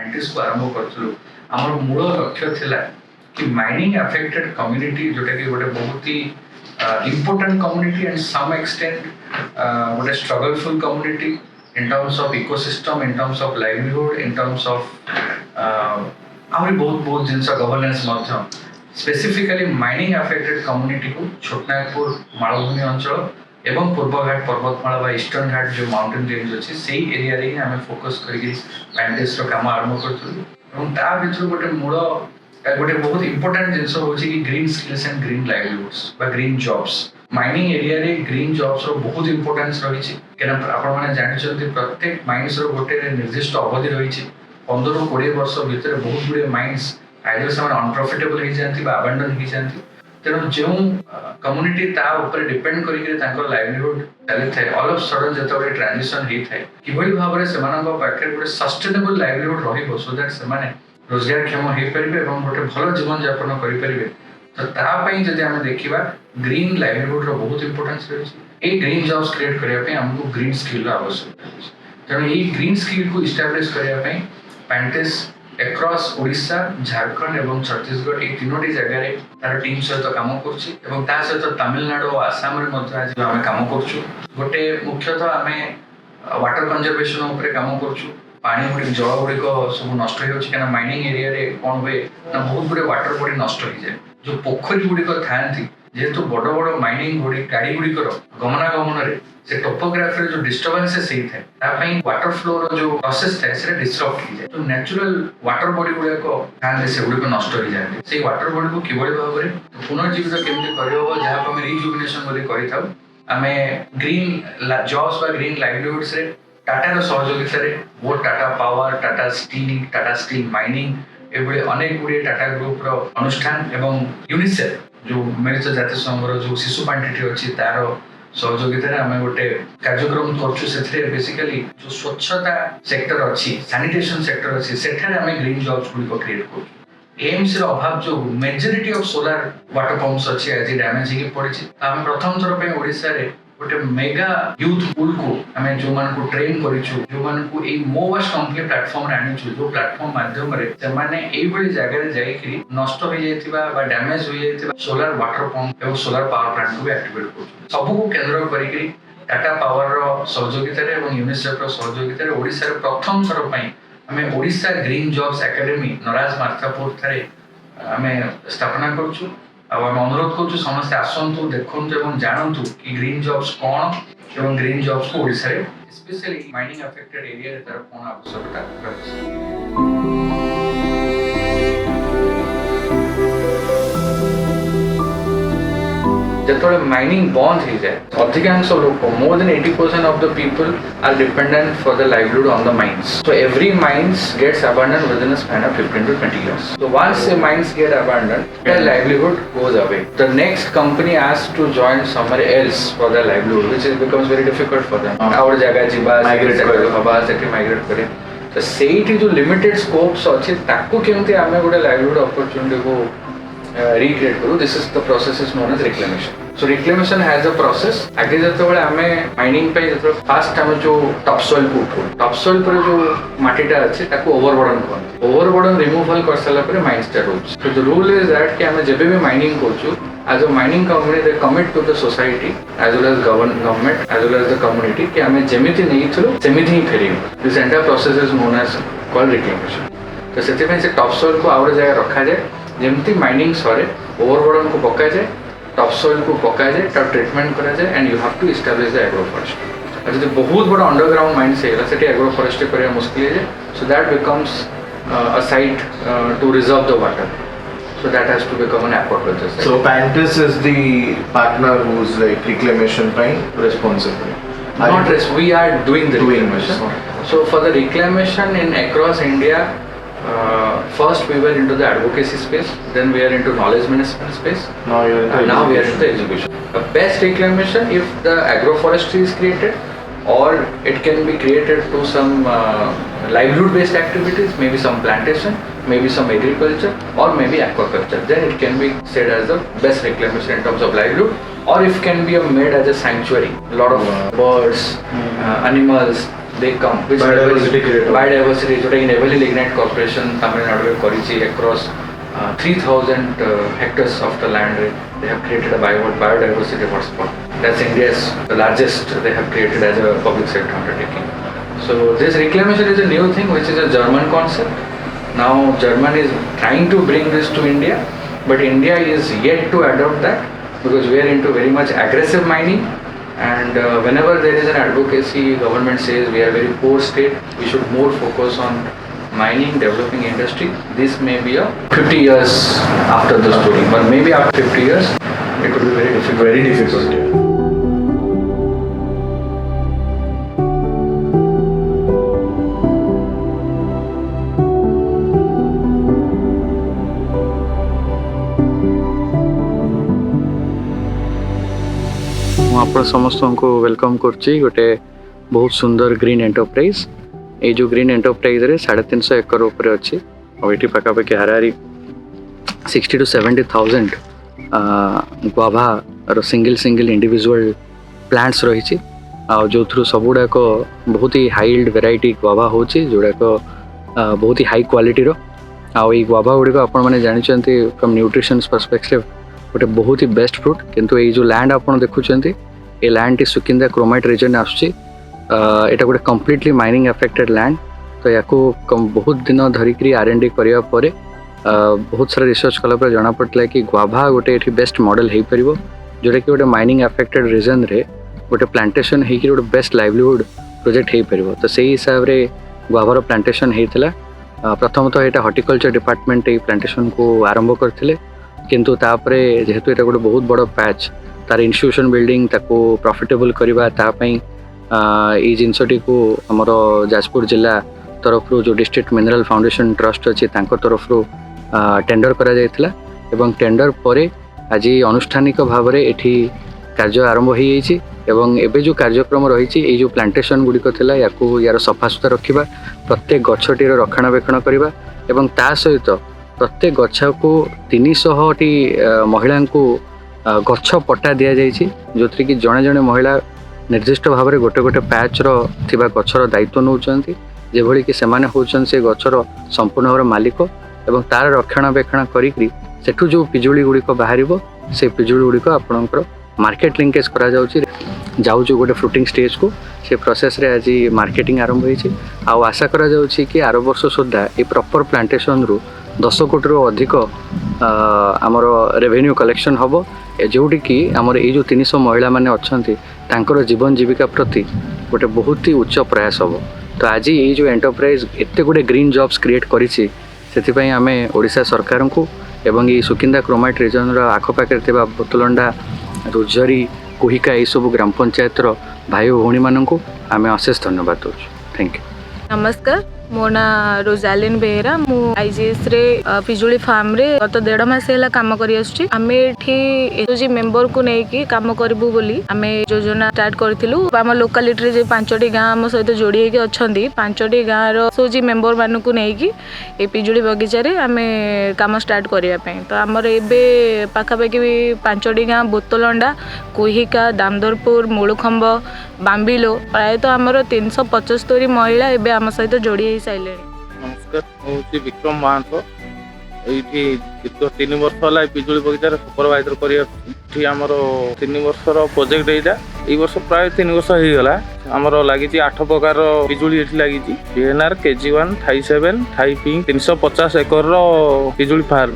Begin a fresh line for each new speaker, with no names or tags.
पैंटिस को आरंभ करथुलु हमर मूल लक्ष्य थिला कि माइनिंग अफेक्टेड कम्युनिटी जोटा कि गोटे बहुत ही important community and some extent what a struggleful community in terms of ecosystem, in terms of livelihood, in terms of Amri बहुत जिनसा गवर्नेंस मध्य स्पेसिफिकली माइनिंग अफेक्टेड कम्युनिटी को छोटनागपुर मालभूमि अंचल एवं पूर्वघाट पर्वतमाला बा ईस्टर्न घाट जो माउंटेन रेंज अच्छी से एरिया रे हमें फोकस करके पैंटिस रो काम आरंभ करथुलु एवं ता भितर गोटे मूल गोटे बहुत इंपोर्टेंट जिनस होची कि green skills and green livelihoods बा ग्रीन जॉब्स माइनिंग एरिया रे ग्रीन जॉब्स रो बहुत इंपोर्टेंस रहिछि केना आपण माने जानि छथि प्रत्येक माइंस रो गोटे निर्दिष्ट अवधि रहिछि 15 ରୁ 20 वर्ष भितर बहुत गुडे माइंस आइदर से अनप्रॉफिटेबल हो जाती बा अबैंडन हो जाती तेणु जो कम्युनिटी ता ऊपर डिपेंड करिके तांकर लाइवलीहुड चली थाए ऑल ऑफ सडन जतबे ट्रांजिशन ही थाए किबळी भाबरे सेमानक पाखे गोटे सस्टेनेबल लाइवलीहुड रहिबो सो दैट सेमाने रोजगारक्षम हो पारे और गोटे भल जीवन यापन करें तो तापाई जब आम देखा ग्रीन लाइवलीहुड रो बहुत इंपोर्टेंस रही है ग्रीन जॉब्स क्रिएट करने आमको ग्रीन स्किल आवश्यकता है तेणु ये ग्रीन स्किल को इस्टाब्लिश करने पैंटिस एक्रॉस ओडिशा झारखंड और छत्तीसगढ़ ये तीनोटी जगह तार टीम सहित काम कर सहित तमिलनाडु और आसाम आज आम कम कर गोटे मुख्यतः आम वाटर कंजर्वेशन उपर काम कर पानी गुड़ी जल गुड़िक सब नष्ट हो माइनिंग एरिया रे कौन हुए ना बहुत गुड़े वाटर बॉडी नष्ट हो जाए जो पोखरी गुड़िक था जेहेतु बड़ बड़ माइनिंग गाड़ी गुड़िकर गमनागमन से टोपोग्राफी जो डिस्टर्बेंसेस होता है वाटर फ्लो जो प्रोसेस था से डिस्टर्ब हो जाए तो नेचुरल वाटर बॉडी गुड़ाक था से गुड़िक नष्ट हो जाए से वाटर बॉडी को किभली भाव में पुनर्जीवित केमती कर जहाँ आम रिजुविनेशन कर ग्रीन जॉब्स बा ग्रीन लाइवलीहुड्स रे टाटा सहयोगिता both Tata power Tata steel mining एभली अनेक गुड़िए टाटा ग्रुप रो अनुष्ठान एवं यूनिसेफ जो मिलित जाति संघर जो शिशु पांठिटी अच्छी तार सहयोगिता आम गोटे कार्यक्रम कर बेसिकली जो स्वच्छता सेक्टर अच्छी सैनिटेशन सेक्टर अच्छी सेठारे आम ग्रीन जॉब्स गुड़िक क्रिएट कर एम्स रो अभाव जो majority of solar water pumps अच्छी आज डैमेज होगी पड़ी आम प्रथम थर पे ओडिशा रे गोटे मेगा यूथ पूल को आम जो मान को ट्रेन करिछु जो मान को ए मोवास कंपनी प्लेटफॉर्म रे आनिछु जो प्लेटफॉर्म माध्यम रे से माने एई बड़ी जगह रे जाई कि नष्ट हो जायतिबा बा डैमेज हो जायतिबा सोलर वाटर पंप एवं सोलर पावर प्लांट को भी एक्टिवेट करछु सब को केंद्र करिकरी टाटा पावर रो सहयोगिता रे एवं यूनिसेफ रो सहयोगिता रे ओडिसा रे प्रथम थर पई आम ओडिशा ग्रीन जॉब्स एकेडमी नराज मार्तापुर थारे आम स्थापना करछु अब आम अनुरोध करूँ समस्ते आसतु देखु और जानतु कि ग्रीन जॉब्स कौन और ग्रीन जॉब्स को ओडिशा रे स्पेशली माइनिंग अफेक्टेड एरिया रे तार कौन आवश्यकता रही जतबे माइनिंग बंद हो जाए अधिकांश लोक more than 80% of the people are dependent for the livelihood on the mines so every mines gets abandoned within a span of 15 to 20 years so once the mines get abandoned their livelihood goes away the next company has to join somewhere else for their livelihood which is becomes very difficult for them और जगह जीवा migrate करे हवा से migrate करे तो सेठी जो limited scopes अछि ताको केमते आमे गोटे लाइवलीहुड अपॉर्चुनिटी को recreate करू this is the process is known as reclamation so reclamation has a process आगे जतबेले आमे माइनिंग पे जतबे फास्ट हम जो टॉप सॉइल को उठो टॉप सॉइल पर जो माटीटा अछि ताको ओवरबर्डन करते ओवरबर्डन रिमूवल कर साला पर माइन स्टार्ट होछ so the rule is that कि हमें जेबे भी माइनिंग करछु as a mining company they commit to the society as well as government as well as the community कि हमें जेमिति नहीं थलो सेमिति ही फेरी this entire process is known as called reclamation तो सेति में से टॉप सॉइल को आउर जगह रखा जाए जेमती माइनिंग सरे ओवरबर्डन को पका जाए टॉप सॉइल को पका जाए तब ट्रीटमेंट करा जाए and you have to establish the agro forest जब बहुत बड़ा अंडरग्राउंड माइन से सेठी एग्रो फॉरेस्ट करिया मुश्किल है so that becomes a site to reserve the water so that has to become an aquaculture site.
So Pantiss is the partner who's like reclamation responsible.
We are doing the reclamation. So for the reclamation in across India, first we were into the advocacy space, then we are into knowledge management space. Now we are into the execution. The best reclamation if the agroforestry is created, or it can be created to some livelihood based activities, maybe some plantation, maybe some agriculture, or maybe aquaculture. Then it can be said as the best reclamation in terms of livelihood, or if can be made as a sanctuary. A lot of birds, animals, they come which
Biodiversity creator.
biodiversity जोटा कि heavily lignite corporation Tamil Nadu में करिछि across 3,000 hectares of the land. They have created a biodiversity hotspot. That's India's the largest they have created as a public sector undertaking. So this reclamation is a new thing which is a German concept. Now Germany is trying to bring this to India, but India is yet to adopt that because we are into very much aggressive mining. And whenever there is an advocacy, government says we are a very poor state, we should more focus on mining, developing industry. This may be a 50 years after the story, but maybe after 50 years, it would be very difficult.
Very difficult.
आप समस्त को welcome करछि गोटे बहुत सुंदर green enterprise ये जो green enterprise रे 350 एकर ऊपर अच्छी और ये पाखापाखि हाराहारी 60 to 70,000 guava single individual plants रही जो थ्रू सबुड़ाक बहुत ही हाइल्ड वेराइटी गुआभा होची जोड़ाक बहुत ही हाई क्वालिटी रो आई गुआभा गुड़िक आपण मैंने जानते फ्रॉम न्यूट्रिशन पर्सपेक्टिव गोटे बहुत ही बेस्ट फ्रूट किंतु ये जो लैंड आप देखुं ये लैंड टी सुकिंदा क्रोमाइट रीजन आसुची एटा गोटे कम्प्लीटली माइनिंग अफेक्टेड लैंड तो या बहुत दिन धरिक R&D करने पर बहुत सारा रिसर्च कला जना पड़ा कि गुआभा गोटे ये बेस्ट मॉडल हो पार जोटा कि गोटे माइनिंग अफेक्टेड रीजन रे गोटे प्लांटेशन होगी गोटे बेस्ट लाइवलीहुड प्रोजेक्ट हो पार तो से हिसाब से गुआभार प्लांटेशन होता प्रथम तो यहाँ हॉर्टिकल्चर डिपार्टमेंट ये प्लांटेशन को आरंभ करते किंतु तापरे जेहेतु ये गोटे बहुत बड़ पैच तार इंस्टीट्यूशन बिल्डिंग ताको प्रॉफिटेबल करवा तापाई ये जिनसटी को आमर जाजपुर जिला तरफ जो डिस्ट्रिक्ट मिनरल फाउंडेशन ट्रस्ट अच्छी तरफ टेंडर करा जायतिला एवं टेंडर पर आज अनुष्ठानिक भाव में ये कार्य आरंभ हो जाइए एवं एबे जो कार्यक्रम रही ये जो प्लांटेशन गुड़िक थिला यार सफासुतरा रखा प्रत्येक गछटीर रक्षणाबेक्षण करवा एवं ता सहित प्रत्येक गछ को 300 टी महिला को गछ पट्टा दि जाइए जो थी कि जड़े जड़े महिला निर्दिष्ट भाव में गोटे गोटे पैच थिबा गछर दायित्व नौकरी जेभली कि सेमाने होचन से गछर संपूर्ण भाव मालिक एवं तार रक्षणाबेक्षण करी सेठू जो पिजुली गुड़िक बाहर से पिजुली गुड़िक आपणकर मार्केट लिंकेज करा जाऊँ गोटे फ्रुटिंग स्टेज को से प्रोसेस रे आज मार्केटिंग आरंभ होइछि आ आशा करा जाउछि कि आर वर्ष सुद्धा ये प्रॉपर प्लांटेशन रु 10 कोटी अधिक आमर रेवेन्यू कलेक्शन हम जोटी कि आमर ये जो 300 महिला माने अच्छंती तांकर जीवन जीविका प्रति गोटे बहुत ही उच्च प्रयास हम तो आज ये जो एंटरप्राइज एते गोटे ग्रीन जॉब्स क्रिएट करिछि सेथिपई आमे ओडिशा सरकार को एवं ये सुकिंदा क्रोमाइट रीजन आखपाखे थिबा बोतलंडा रुजरी कुहिका ये सब ग्राम पंचायत भाई भौणी मानू आम अशेष धन्यवाद दूँ थैंक यू।
नमस्कार मो ना रोजालिन बेहेरा मु आईजीएस रे पिजुली फार्म रे गत 1.5 मास हैला काम करि आछी आमे एठी एसओजी मेंबर को नै कि काम करबु बोली आमे योजना स्टार्ट करथिलु आम लोकालिटी रे जे 5टी गाँ आम सहित जोड़ी हेकि अछंती 5टी गाँ रो एसओजी मेंबर मानु को नै कि ए पिजुली बगीचा रे आमे काम स्टार्ट करिया पई तो हमर एबे पाखापाखि 5टी गाँ बोतलंडा कुहिका दामदरपुर मूलखंब बांबिलो प्राय तो आमर 375 महिला एबे आम सहित जोड़ी साइले।
नमस्कार मुझे विक्रम महांतो ये दीर्घ 3 वर्ष है पिजुली बगीचार सुपरवाइजर कर 3 वर्षर प्रोजेक्ट यहाँ ये वर्ष प्राय 3 वर्ष हो गला आमर लगी 8 प्रकार पिजुली लगी VNR KG1 Thai 7 Thai pink 350 acre पिजुली फार्म